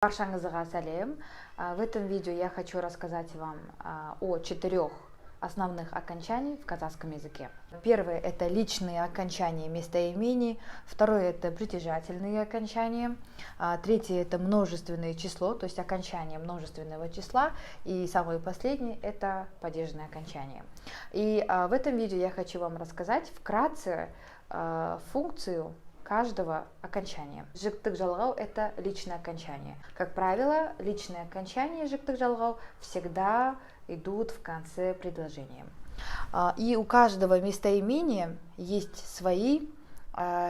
Баршаңызға сәлем. В этом видео я хочу рассказать вам о 4 основных окончаний в казахском языке. Первое – это личные окончания местоимений. Второе – это притяжательные окончания. Третье – это множественное число, то есть окончание множественного числа. И самое последнее – это падежное окончание. И в этом видео я хочу вам рассказать вкратце функцию каждого окончания. Жиктык жалгау – это личное окончание. Как правило, личные окончания жиктык жалгау всегда идут в конце предложения. И у каждого местоимения есть свои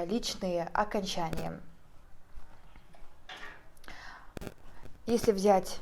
личные окончания. Если взять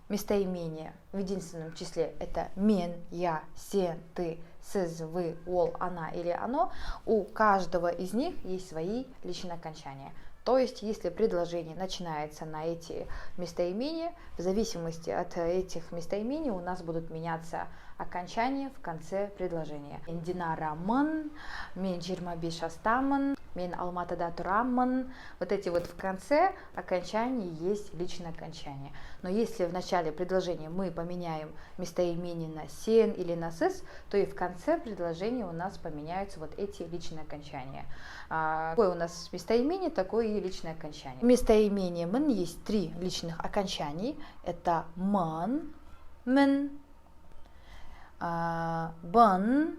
местоимение в единственном числе, это мен, я, сен, ты, сіз, вы, ол, она или оно, у каждого из них есть свои личные окончания. То есть, если предложение начинается на эти местоимения, в зависимости от этих местоимений у нас будут меняться окончания в конце предложения. Мен Динарамын, мен 25 жастамын, мен Алматыда турамын. Вот эти вот в конце окончаний есть личное окончание. Но если в начале предложения мы поменяем местоимение на сен или на сіз, то и в конце предложения у нас поменяются вот эти личные окончания. Какое у нас местоимение, такое и личное окончание. Местоимение мын есть 3 личных окончаний. Это мын, мын, бын,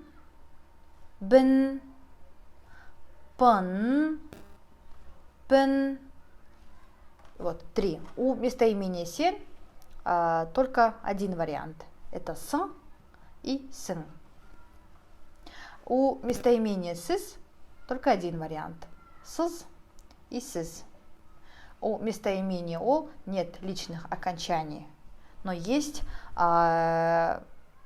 бін, пын, пін. Вот 3. У местоимения сен только один вариант. Это с и сын. У местоимения сіз только один вариант. Сыз и сіз. У местоимения ол нет личных окончаний, но есть,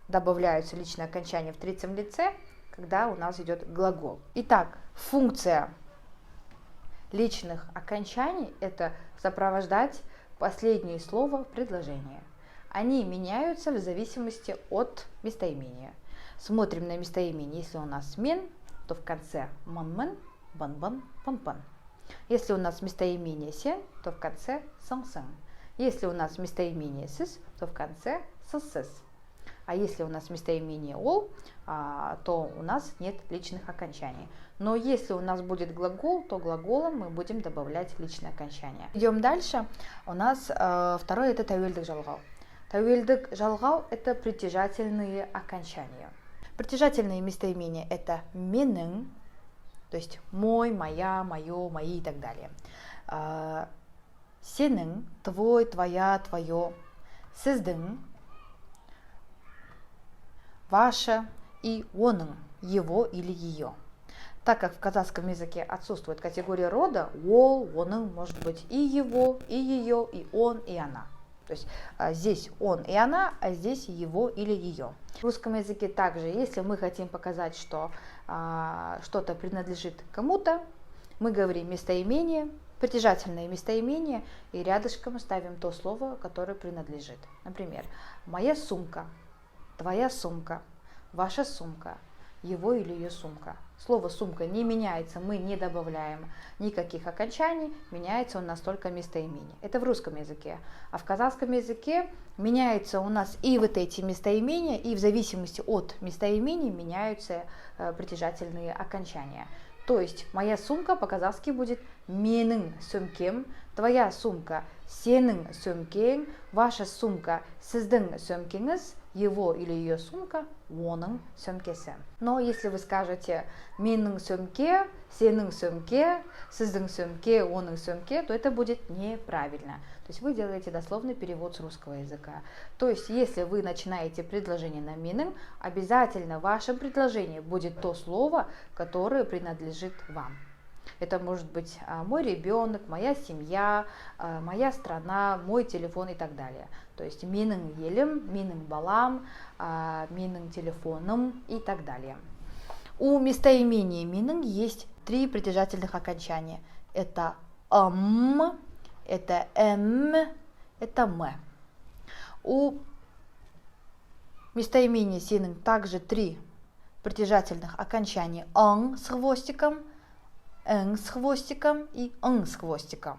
добавляются личные окончания в третьем лице, когда у нас идет глагол. Итак, функция личных окончаний – это сопровождать последнее слово в предложении. Они меняются в зависимости от местоимения. Смотрим на местоимение. Если у нас мен, то в конце мын-мын, бын-бын, пын-пын. Если у нас местоимение сен, то в конце сын-сын. Если у нас местоимение сіз, то в конце сыз-сіз. А если у нас местоимение ол, то у нас нет личных окончаний. Но если у нас будет глагол, то глаголом мы будем добавлять личное окончание. Идем дальше. У нас второе – это тәуелдік жалгау. Тәуелдік жалгау – это притяжательные окончания. Притяжательные местоимения – это менің, то есть мой, моя, мое, мои и так далее. Сенің, твой, твоя, твое. Сіздің, ваше, и оның, его или ее. Так как в казахском языке отсутствует категория рода, ол, оның может быть и его, и ее, и он, и она. То есть здесь он и она, а здесь его или ее. В русском языке также, если мы хотим показать, что что-то принадлежит кому-то, мы говорим местоимение, притяжательное местоимение, и рядышком ставим то слово, которое принадлежит. Например, моя сумка, твоя сумка, ваша сумка, его или ее сумка. Слово «сумка» не меняется, мы не добавляем никаких окончаний, меняется у нас только местоимение. Это в русском языке. А в казахском языке меняются у нас и вот эти местоимения, и в зависимости от местоимений меняются притяжательные окончания. То есть моя сумка по-казахски будет менің сөмкем, твоя сумка сенің сөмкең, ваша сумка сіздің сөмкеңіз, его или ее сумка оның сөмкесі. Но если вы скажете менің сөмке, сенің сөмке, сіздің сөмке, оның сөмке, то это будет неправильно. То есть вы делаете дословный перевод с русского языка. То есть если вы начинаете предложение на менің, обязательно в вашем предложении будет то слово, которое принадлежит вам. Это может быть мой ребенок, моя семья, моя страна, мой телефон и так далее. То есть менің елім, менің балам, менің телефоном и так далее. У местоимения менің есть 3 притяжательных окончания. Это это это м. У местоимения сенің также 3 притяжательных окончания ың с хвостиком, ң с хвостиком и ң с хвостиком.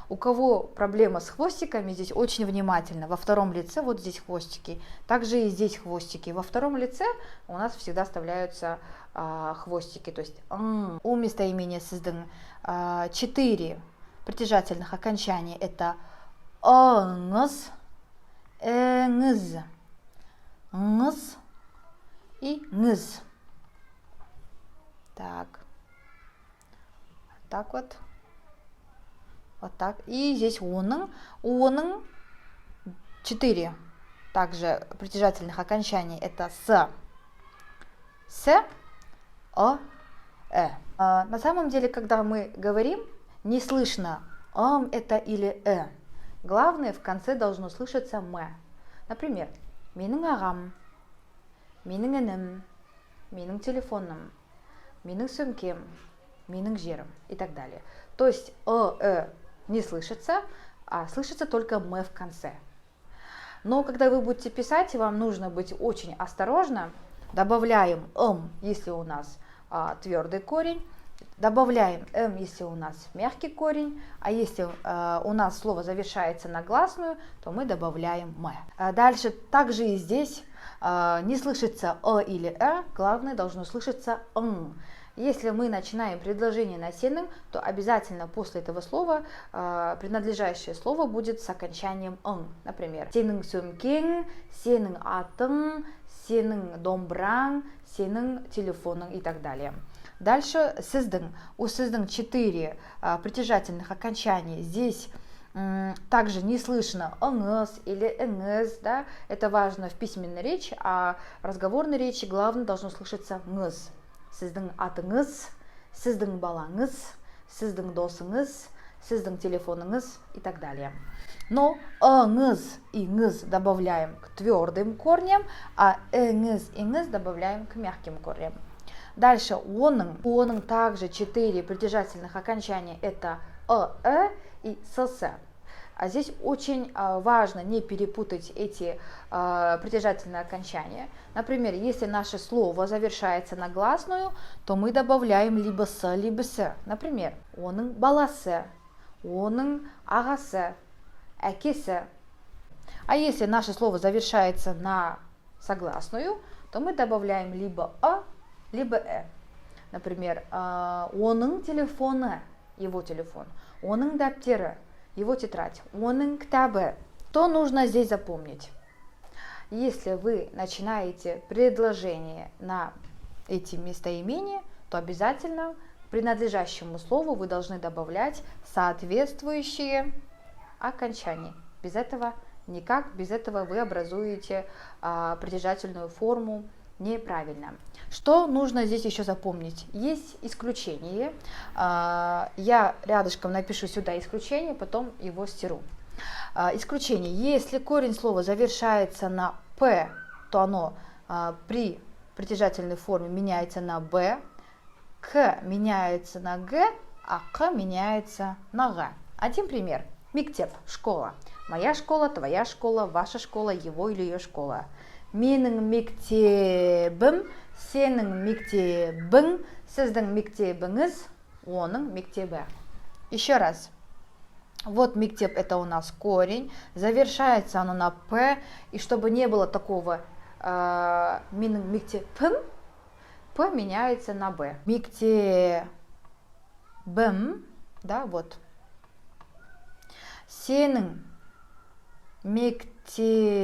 У кого проблема с хвостиками, здесь очень внимательно. Во втором лице вот здесь хвостики, также и здесь хвостики. Во втором лице у нас всегда вставляются хвостики. То есть у местоимения сыздың 4 притяжательных окончания. Это ыңыз, эңіз, ңыз и ңыз. Так вот. Вот так. И здесь оның. У оның 4 также притяжательных окончаний. Это с, На самом деле, когда мы говорим, не слышно это или Главное, в конце должно слышаться м. Например, менің ағам, менің інім, менің телефоном, менің сөмкем, менің жерім и так далее. То есть не слышится, а слышится только м в конце. Но когда вы будете писать, вам нужно быть очень осторожно. Добавляем если у нас твердый корень, добавляем если у нас мягкий корень, а если у нас слово завершается на гласную, то мы добавляем м. Дальше также и здесь не слышится или главное должно слышаться Если мы начинаем предложение на сенің, то обязательно после этого слова принадлежащее слово будет с окончанием ың. Например, сенің сөмкең, сенің атың, сенің домбыраң, сенің телефоның и так далее. Дальше сіздің. У сіздің 4 притяжательных окончания. Здесь также не слышно ыңыз или эңіз. Да? Это важно в письменной речи, а в разговорной речи главное должно слышаться ңыз. Сіздің атыңыз, сіздің балаңыз, сіздің досыңыз, сіздің телефоныңыз и так далее. Но ыңыз и ңыз добавляем к твердым корням, а эңіз и ңыз добавляем к мягким корням. Дальше оның. У оның также 4 притяжательных окончания. Это и с. А здесь очень важно не перепутать эти притяжательные окончания. Например, если наше слово завершается на гласную, то мы добавляем либо с, либо с. Например, оның баласы, оның ағасы, әкесі. А если наше слово завершается на согласную, то мы добавляем либо либо Например, оның телефоны, его телефон, оның дәптері, его тетрадь, оның кітабы. Что нужно здесь запомнить? Если вы начинаете предложение на эти местоимения, то обязательно к принадлежащему слову вы должны добавлять соответствующие окончания. Без этого никак, без этого вы образуете притяжательную форму неправильно. Что нужно здесь еще запомнить? Есть исключение. Я рядышком напишу сюда исключение, потом его стиру. Исключение. Если корень слова завершается на п, то оно при притяжательной форме меняется на б, к меняется на г, а к меняется на г. Один пример. Мектеп, школа. Моя школа, твоя школа, ваша школа, его или ее школа. Менің мектебім, сенің мектебің, сіздің мектебіңіз, оның мектебі. Еще раз. Вот мектеп это у нас корень, завершается оно на п, и чтобы не было такого менің мектебім, п меняется на б. Мектебім, да, вот. Сенің мектебің,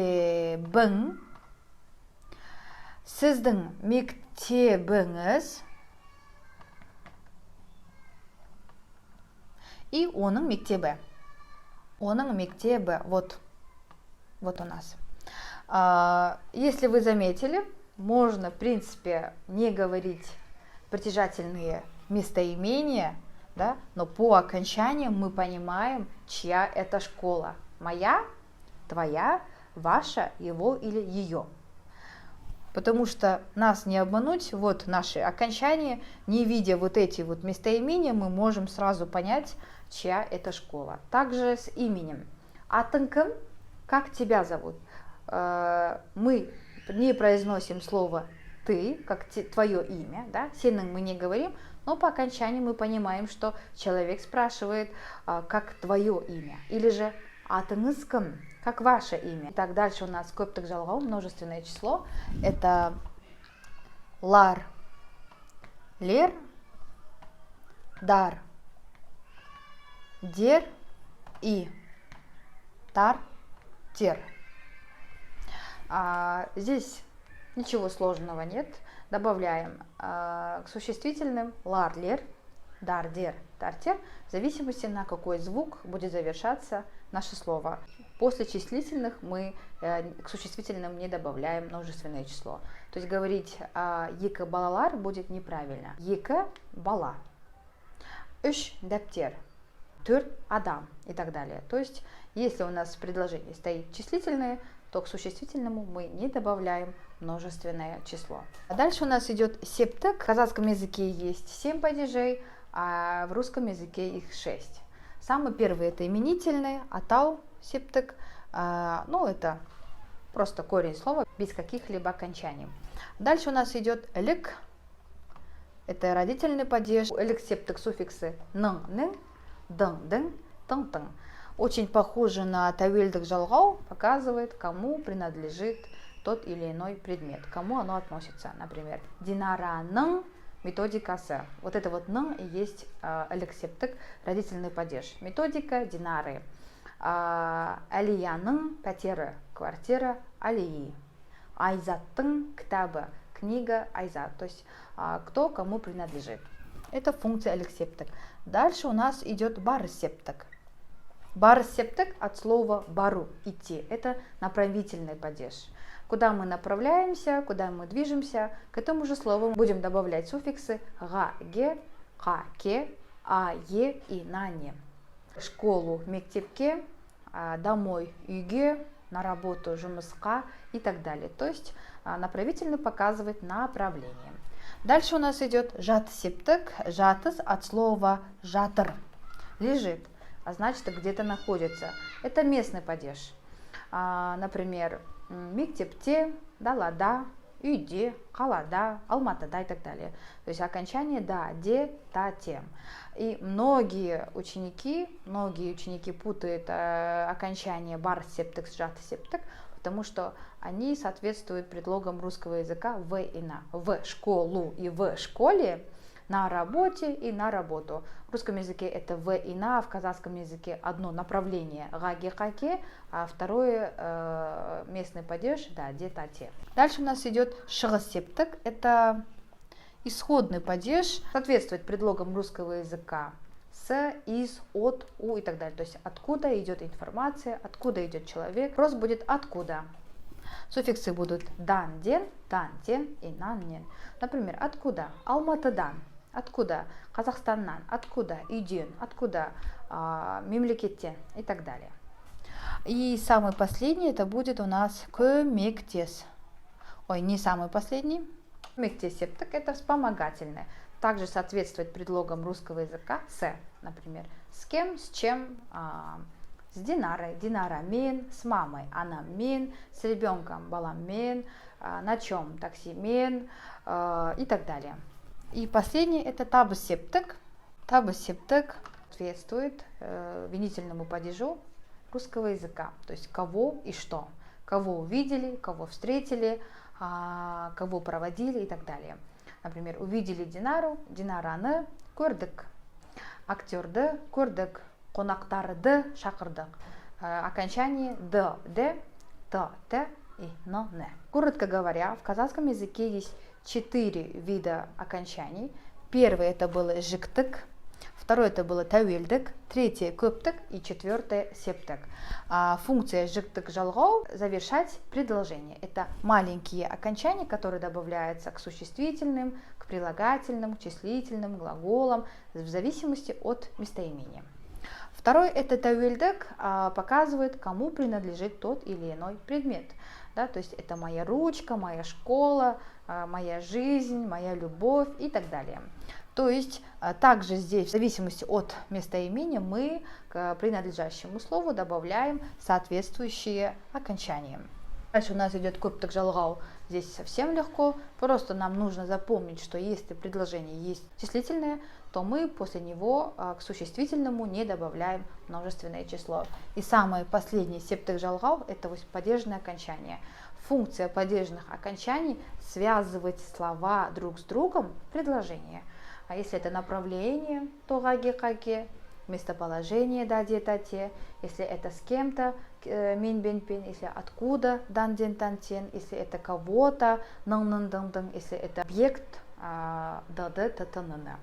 сіздің мектебіңіз и оның мектебі. Оның мектебі, вот у нас. Если вы заметили, можно, в принципе, не говорить притяжательные местоимения, да, но по окончаниям мы понимаем, чья это школа. Моя, твоя, ваша, его или ее. Потому что нас не обмануть, вот наши окончания, не видя вот эти вот местоимения, мы можем сразу понять, чья это школа. Также с именем. Атыңкым, как тебя зовут? Мы не произносим слово ты, как твое имя, да? Сенің мы не говорим, Но по окончании мы понимаем, что человек спрашивает, как твое имя, или же атыңыз кім, как ваше имя. Так, дальше у нас көптік жалғау, множественное число. Это лар, лер, дар, дер и тар, тер. Здесь ничего сложного нет. Добавляем к существительным лар, лер, дар, дер, тар, тер, в зависимости на какой звук будет завершаться наше слово. После числительных мы к существительным не добавляем множественное число. То есть говорить екі балалар будет неправильно. Екі бала, үш дәптер, төрт адам и так далее. То есть если у нас в предложении стоит числительное, то к существительному мы не добавляем множественное число. А дальше у нас идет септік. В казахском языке есть 7 падежей, а в русском языке их 6. Самый первый это именительный, атау, септік. Ну, это просто корень слова без каких-либо окончаний. Дальше у нас идет лик. Это родительный падеж. Лик, септік, суффиксы ның, ның, дың, дың, тың, тың. Очень похоже на тәуелдік жалғау, показывает, кому принадлежит тот или иной предмет, кому оно относится. Например, Динараның методикасы. Вот это вот ның и есть элексептік, родительный падеж. Методика Динары. Алияның пәтері, квартира Алии. Айзаттың кітабы, книга Айзат. То есть кто кому принадлежит. Это функция элексептік. Дальше у нас идет барсептік. Барсептік от слова бару, идти. Это направительный падеж. Куда мы направляемся, куда мы движемся, к этому же слову будем добавлять суффиксы га, ге, ха, ке, а, е и на, не. В школу, мектепке, домой, үйге, на работу, жұмысқа и так далее. То есть направительный показывает направление. Дальше у нас идет жатсептік. Жатыс от слова жатыр, лежит, а значит где-то находится. Это местный падеж. Например, мектепте, далада, үйде, қалада, алматыда и так далее. То есть окончание да, де, та, те. И многие ученики путают окончание барсептік с жатсептік, потому что они соответствуют предлогам русского языка в и на. В школу и в школе, на работе и на работу. В русском языке это в и на, в казахском языке одно направление гаге хаке, а второе местный падеж да, де, та, те. Дальше у нас идет шығыс-септік. Это исходный падеж, соответствует предлогам русского языка с, из, от, у и так далее. То есть откуда идет информация, откуда идет человек. Вопрос будет откуда. Суффиксы будут дан, ден, тан, тен и нан, нен. Например, откуда? Алматыдан. Откуда? Казахстаннан. Откуда? Үйден. Откуда? Мемлекеттен и так далее. И самый последний это будет у нас көмектес. Ой, не самый последний. Көмектесептік это вспомогательное. Также соответствует предлогам русского языка с, например, с кем, с чем, с Динарой, Динарамен, с мамой, анамен, с ребенком, баламен, на чем, таксимен и так далее. И последний это табысептік. Табысептік соответствует винительному падежу русского языка, то есть кого и что, кого увидели, кого встретили, кого проводили и так далее. Например, увидели Динару, Динараны көрдік, актерді көрдік, қонақтарды шақырдық. Окончание д, т, т и н, н. Коротко говоря, в казахском языке есть 4 вида окончаний. Первый это было жіктік, второй это было тәуелдік, третье көптік и четвертое септік. Функция жіктік жалғау завершать предложение. Это маленькие окончания, которые добавляются к существительным, к прилагательным, к числительным, глаголам, в зависимости от местоимения. Второй это тәуелдік, показывает, кому принадлежит тот или иной предмет. Да, то есть это моя ручка, моя школа, моя жизнь, моя любовь и так далее. То есть также здесь в зависимости от местоимения мы к принадлежащему слову добавляем соответствующие окончания. Дальше у нас идет көптік жалғау. Здесь совсем легко. Просто нам нужно запомнить, что если в предложении есть числительное, то мы после него к существительному не добавляем множественное число. И самое последнее септік жалғау — это падежное окончание. Функция падежных окончаний — связывать слова друг с другом в предложении. А если это направление, то гаги-хаги, местоположение даде-тате, если это с кем-то, мин-бен-пен, если откуда, дан-ден-тан-тен, если это кого-то, нын-нын-дын-дын, если это объект, даде-та-та-нына.